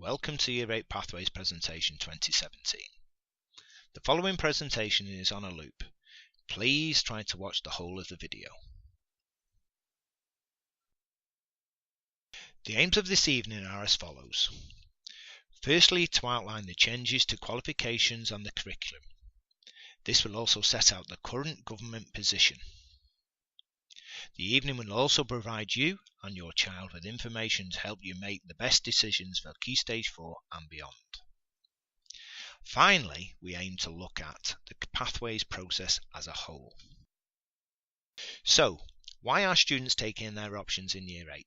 Welcome to Year 8 Pathways Presentation 2017. The following presentation is on a loop. Please try to watch the whole of the video. The aims of this evening are as follows. Firstly, to outline the changes to qualifications and the curriculum. This will also set out the current government position. The evening will also provide you and your child with information to help you make the best decisions for Key Stage 4 and beyond. Finally, we aim to look at the pathways process as a whole. So, why are students taking their options in Year 8?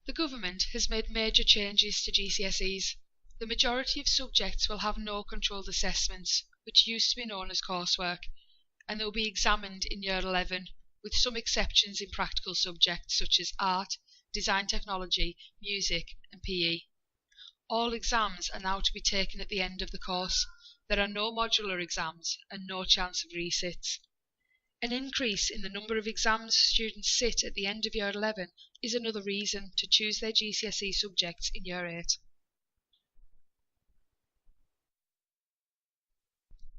The government has made major changes to GCSEs. The majority of subjects will have no controlled assessments, which used to be known as coursework, and they will be examined in Year 11, with some exceptions in practical subjects such as art, design technology, music and PE. All exams are now to be taken at the end of the course. There are no modular exams and no chance of resits. An increase in the number of exams students sit at the end of Year 11 is another reason to choose their GCSE subjects in Year 8.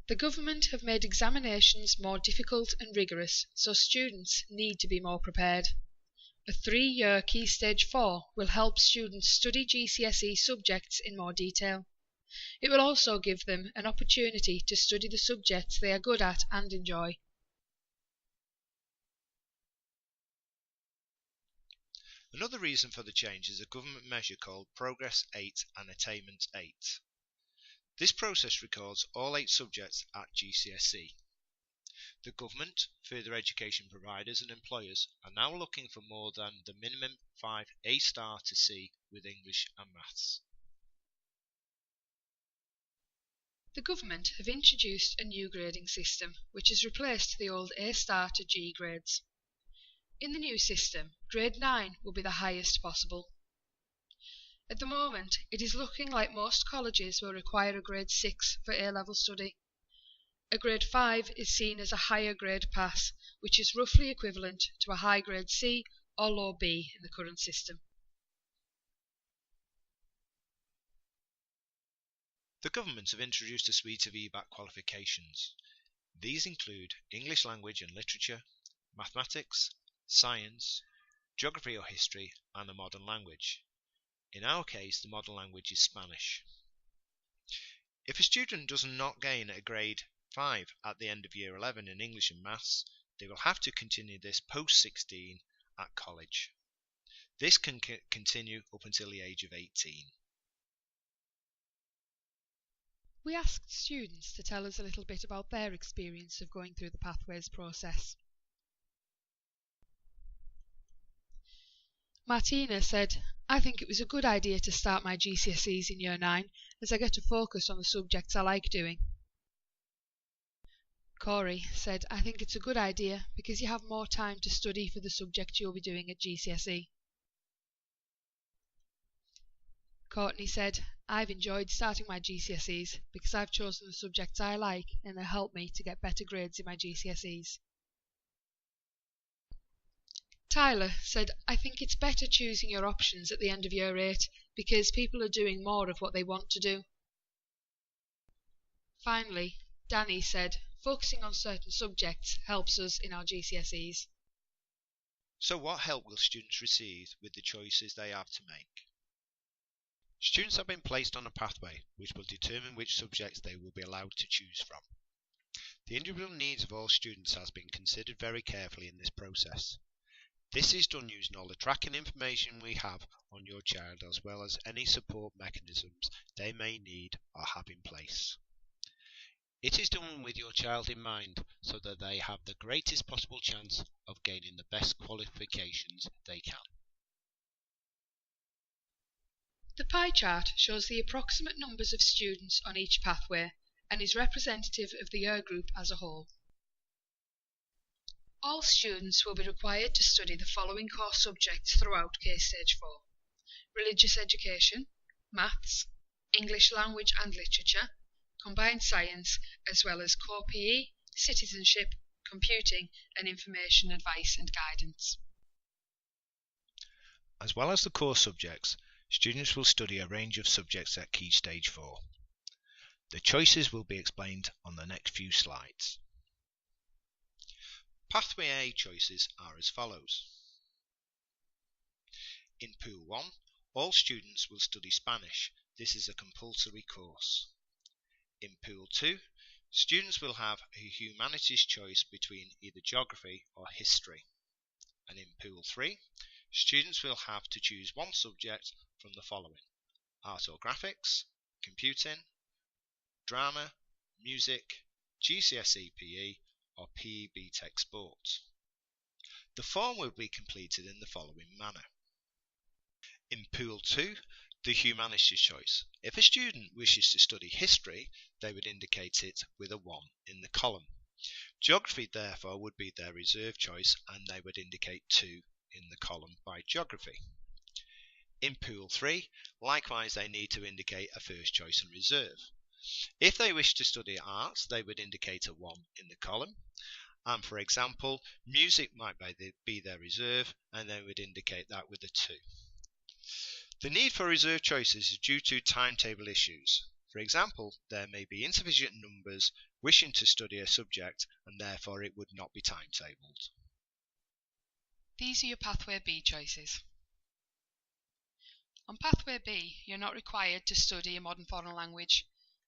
The government have made examinations more difficult and rigorous, so students need to be more prepared. A 3-year Key Stage 4 will help students study GCSE subjects in more detail. It will also give them an opportunity to study the subjects they are good at and enjoy. Another reason for the change is a government measure called Progress 8 and Attainment 8. This process records all 8 subjects at GCSE. The government, further education providers and employers are now looking for more than the minimum 5 A star to C with English and Maths. The government have introduced a new grading system which has replaced the old A star to G grades. In the new system, grade 9 will be the highest possible. At the moment, it is looking like most colleges will require a grade 6 for A-level study. A grade 5 is seen as a higher grade pass, which is roughly equivalent to a high grade C or low B in the current system. The government have introduced a suite of EBAC qualifications. These include English language and literature, mathematics, science, geography or history, and a modern language. In our case, the modern language is Spanish. If a student does not gain a grade 5 at the end of Year 11 in English and Maths, they will have to continue this post-16 at college. This can continue up until the age of 18. We asked students to tell us a little bit about their experience of going through the pathways process. Martina said, "I think it was a good idea to start my GCSEs in Year 9 as I get to focus on the subjects I like doing." Corey said, "I think it's a good idea because you have more time to study for the subject you'll be doing at GCSE." Courtney said, "I've enjoyed starting my GCSEs because I've chosen the subjects I like and they help me to get better grades in my GCSEs." Tyler said, "I think it's better choosing your options at the end of Year 8 because people are doing more of what they want to do." Finally, Danny said, "Focusing on certain subjects helps us in our GCSEs." So what help will students receive with the choices they have to make? Students have been placed on a pathway which will determine which subjects they will be allowed to choose from. The individual needs of all students has been considered very carefully in this process. This is done using all the tracking information we have on your child as well as any support mechanisms they may need or have in place. It is done with your child in mind so that they have the greatest possible chance of gaining the best qualifications they can. The pie chart shows the approximate numbers of students on each pathway and is representative of the year group as a whole. All students will be required to study the following core subjects throughout Key Stage 4. Religious education, maths, English language and literature, combined science, as well as core PE, citizenship, computing and information advice and guidance. As well as the core subjects, Students will study a range of subjects at Key Stage 4. The choices will be explained on the next few slides. Pathway A choices are as follows. In Pool 1, all students will study Spanish. This is a compulsory course. In Pool 2, students will have a humanities choice between either geography or history. And in Pool 3, students will have to choose one subject from the following: art or graphics, computing, drama, music, GCSE PE, or PE BTEC sports. The form will be completed in the following manner. In Pool 2, the humanities choice. If a student wishes to study history, they would indicate it with a 1 in the column. Geography, therefore, would be their reserve choice, and they would indicate 2 in the column by geography. In Pool 3, likewise, they need to indicate a first choice and reserve. If they wish to study arts, they would indicate a 1 in the column. And for example, music might be their reserve, and they would indicate that with a 2. The need for reserve choices is due to timetable issues. For example, there may be insufficient numbers wishing to study a subject, and therefore it would not be timetabled. These are your Pathway B choices. On Pathway B, you're not required to study a modern foreign language.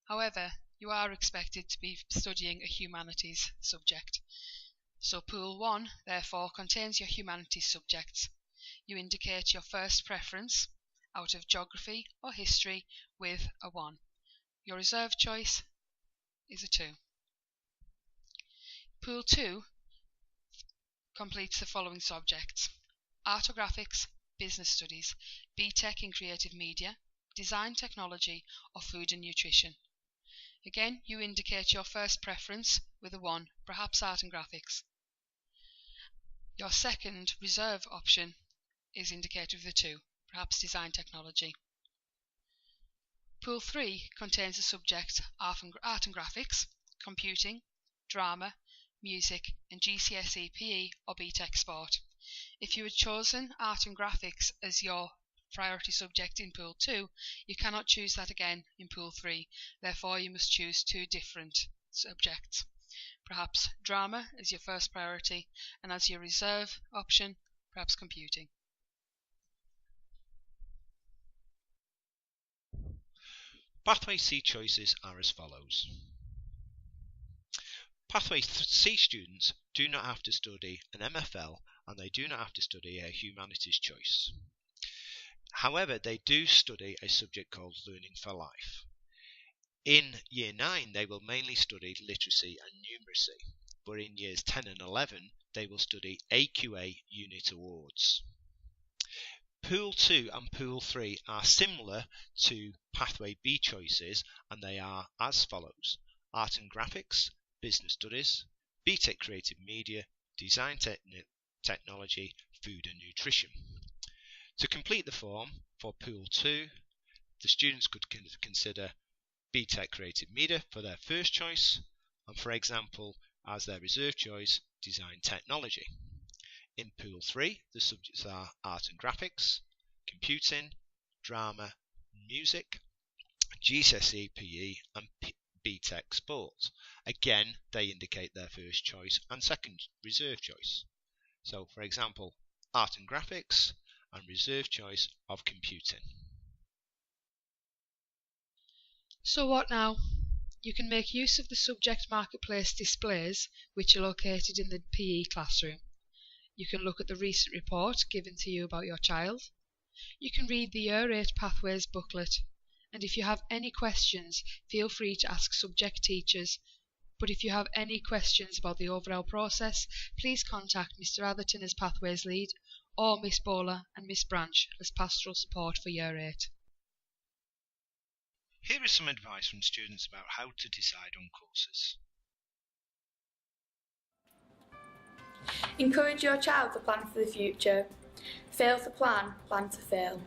However, you are expected to be studying a humanities subject. So Pool 1, therefore, contains your humanities subjects. You indicate your first preference out of geography or history with a 1. Your reserve choice is a 2. Pool 2 completes the following subjects: art or graphics, business studies, BTEC in creative media, design technology, or food and nutrition. Again, you indicate your first preference with a 1, perhaps art and graphics. Your second reserve option is indicated with a 2, perhaps design technology. Pool 3 contains the subjects art and graphics, computing, drama, music, and GCSE PE or BTEC sport. If you had chosen art and graphics as your priority subject in Pool 2, you cannot choose that again in Pool 3. Therefore, you must choose 2 different subjects. Perhaps drama as your first priority, and as your reserve option, perhaps computing. Pathway C choices are as follows. Pathway C students do not have to study an MFL, and they do not have to study a humanities choice. However, they do study a subject called Learning for Life. In Year 9, they will mainly study literacy and numeracy, but in Years 10 and 11, they will study AQA Unit Awards. Pool 2 and Pool 3 are similar to Pathway B choices, and they are as follows: art and graphics, business studies, BTEC creative media, design technology, food and nutrition. To complete the form for Pool 2, the students could consider BTEC creative media for their first choice, and for example, as their reserve choice, design technology. In Pool 3, the subjects are art and graphics, computing, drama, music, GCSE PE, and BTEC sports. Again, they indicate their first choice and second reserve choice. So, for example, art and graphics and reserve choice of computing. So what now? You can make use of the subject marketplace displays which are located in the PE classroom. You can look at the recent report given to you about your child. You can read the Year 8 Pathways booklet, and if you have any questions, feel free to ask subject teachers. But if you have any questions about the overall process, please contact Mr. Atherton as Pathways Lead, or Miss Bowler and Miss Branch as Pastoral Support for Year 8. Here is some advice from students about how to decide on courses. Encourage your child to plan for the future. Fail to plan, plan to fail.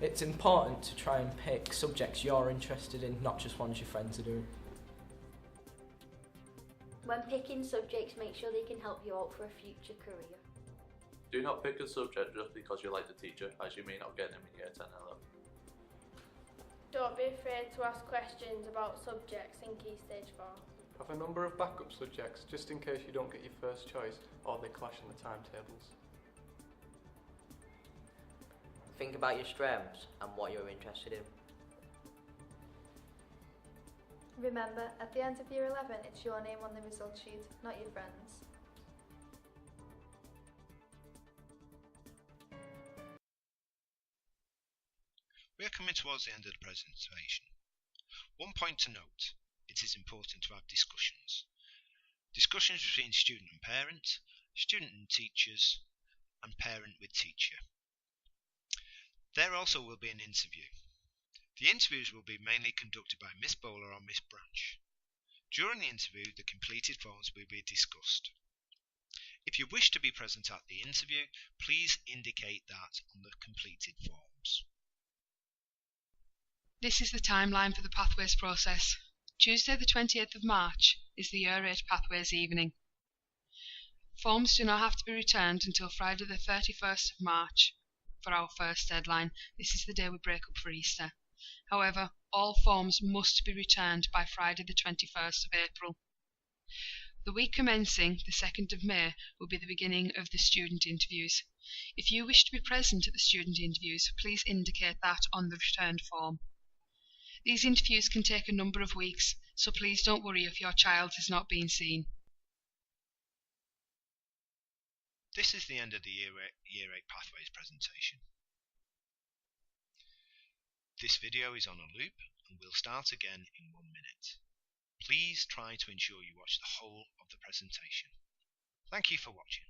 It's important to try and pick subjects you're interested in, not just ones your friends are doing. When picking subjects, make sure they can help you out for a future career. Do not pick a subject just because you like the teacher, as you may not get them in year 10 and 11. Don't be afraid to ask questions about subjects in Key Stage 4. Have a number of backup subjects just in case you don't get your first choice or they clash in the timetables. Think about your strengths and what you're interested in. Remember, at the end of year 11, it's your name on the result sheet, not your friends. We are coming towards the end of the presentation. One point to note, it is important to have discussions. Discussions between student and parent, student and teachers, and parent with teacher. There also will be an interview. The interviews will be mainly conducted by Miss Bowler or Miss Branch. During the interview, the completed forms will be discussed. If you wish to be present at the interview, please indicate that on the completed forms. This is the timeline for the Pathways process. Tuesday the 28th of March is the Year 8 Pathways evening. Forms do not have to be returned until Friday the 31st of March for our first deadline. This is the day we break up for Easter. However, all forms must be returned by Friday the 21st of April. The week commencing the 2nd of May will be the beginning of the student interviews. If you wish to be present at the student interviews, please indicate that on the returned form. These interviews can take a number of weeks, so please don't worry if your child has not been seen. This is the end of the Year 8 Pathways presentation. This video is on a loop and will start again in 1 minute. Please try to ensure you watch the whole of the presentation. Thank you for watching.